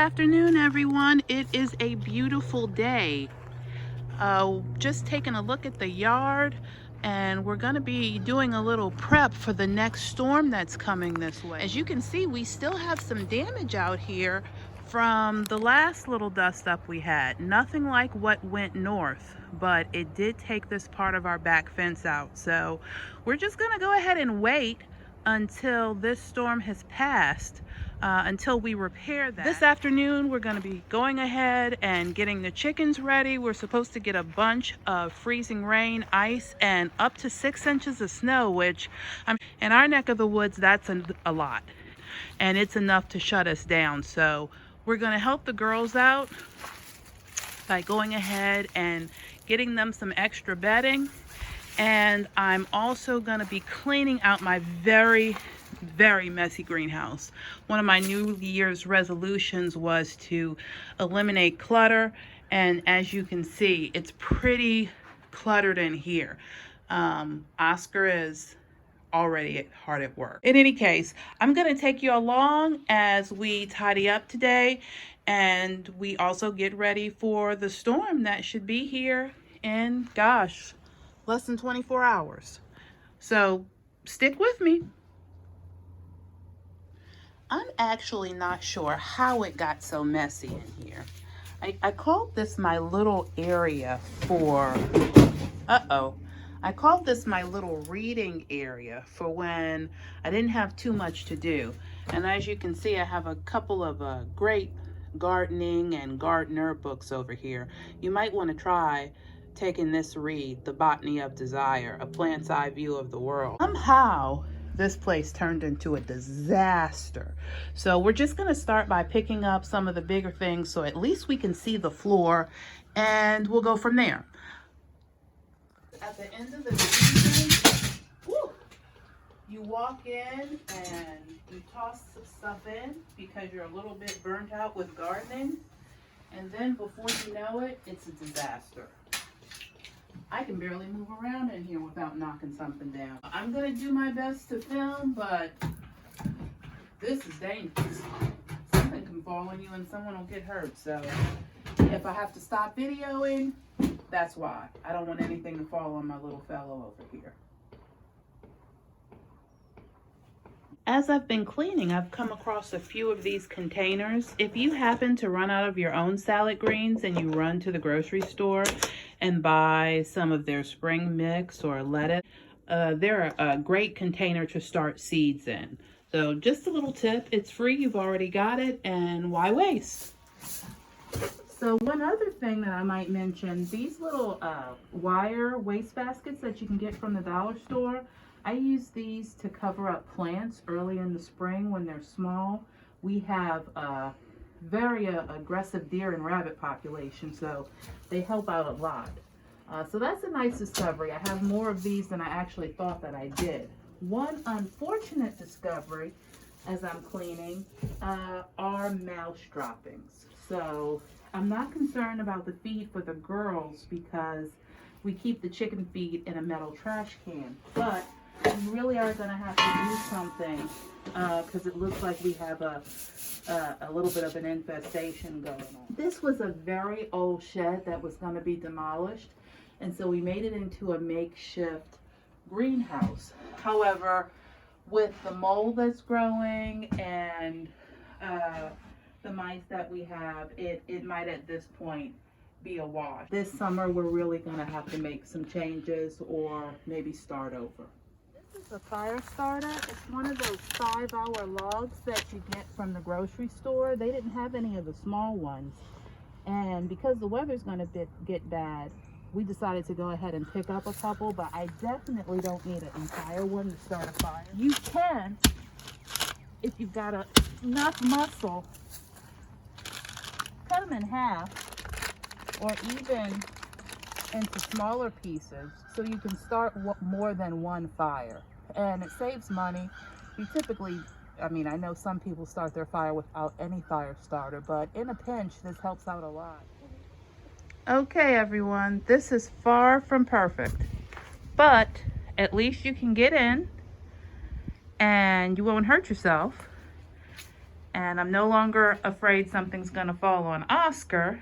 afternoon, everyone. It is a beautiful day. Just taking a look at the yard, and we're going to be doing a little prep for the next storm that's coming this way. As you can see, we still have some damage out here from the last little dust up we had. Nothing like what went north, but it did take this part of our back fence out. So we're just going to go ahead and wait until this storm has passed, until we repair that. This afternoon, we're going to be going ahead and getting the chickens ready. We're supposed to get a bunch of freezing rain, ice, and up to 6 inches of snow, which in our neck of the woods, that's a lot. And it's enough to shut us down. So we're going to help the girls out by going ahead and getting them some extra bedding. And I'm also going to be cleaning out my very messy greenhouse. One of my New Year's resolutions was to eliminate clutter, and as you can see, it's pretty cluttered in here. Oscar is already hard at work. In any case, I'm going to take you along as we tidy up today, and we also get ready for the storm that should be here in, gosh, less than 24 hours. So stick with me. I'm actually not sure how it got so messy in here. I called this my little area for, I called this my little reading area for when I didn't have too much to do. And as you can see, I have a couple of great gardening and gardener books over here. You might want to try taking this read, The Botany of Desire, A Plant's Eye View of the World. Somehow, this place turned into a disaster. So we're just gonna start by picking up some of the bigger things so at least we can see the floor, and we'll go from there. At the end of the season, you walk in and you toss some stuff in because you're a little bit burnt out with gardening, and then before you know it, it's a disaster. I can barely move around in here without knocking something down. I'm gonna do my best to film, but this is dangerous. Something can fall on you and someone will get hurt. So if I have to stop videoing, that's why. I don't want anything to fall on my little fellow over here. As I've been cleaning, I've come across a few of these containers. If you happen to run out of your own salad greens and you run to the grocery store and buy some of their spring mix or lettuce, they're a great container to start seeds in. So just a little tip, it's free, you've already got it, and why waste? So one other thing that I might mention, these little wire waste baskets that you can get from the dollar store, I use these to cover up plants early in the spring when they're small. We have a very aggressive deer and rabbit population, so they help out a lot. So that's a nice discovery. I have more of these than I actually thought that I did. One unfortunate discovery as I'm cleaning are mouse droppings. So I'm not concerned about the feed for the girls because we keep the chicken feed in a metal trash can, but we really are going to have to do something because it looks like we have a little bit of an infestation going on. This was a very old shed that was going to be demolished, and so we made it into a makeshift greenhouse. However, with the mold that's growing and the mice that we have, it might at this point be a wash. This summer we're really going to have to make some changes or maybe start over. This is a fire starter. It's one of those 5-hour logs that you get from the grocery store. They didn't have any of the small ones, and because the weather's going to get bad, we decided to go ahead and pick up a couple, but I definitely don't need an entire one to start a fire. You can, if you've got enough muscle, cut them in half or even into smaller pieces so you can start more than one fire. And it saves money. You typically, I mean, I know some people start their fire without any fire starter, but in a pinch, this helps out a lot. Okay, everyone, this is far from perfect, but at least you can get in and you won't hurt yourself. And I'm no longer afraid something's gonna fall on Oscar.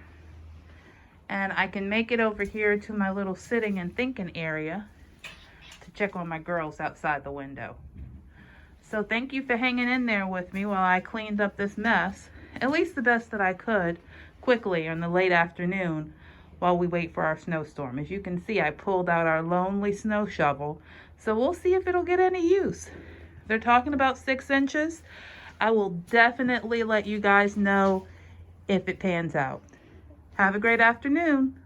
And I can make it over here to my little sitting and thinking area to check on my girls outside the window. So thank you for hanging in there with me while I cleaned up this mess, at least the best that I could, quickly in the late afternoon while we wait for our snowstorm. As you can see, I pulled out our lonely snow shovel, so we'll see if it'll get any use. They're talking about 6 inches. I will definitely let you guys know if it pans out. Have a great afternoon.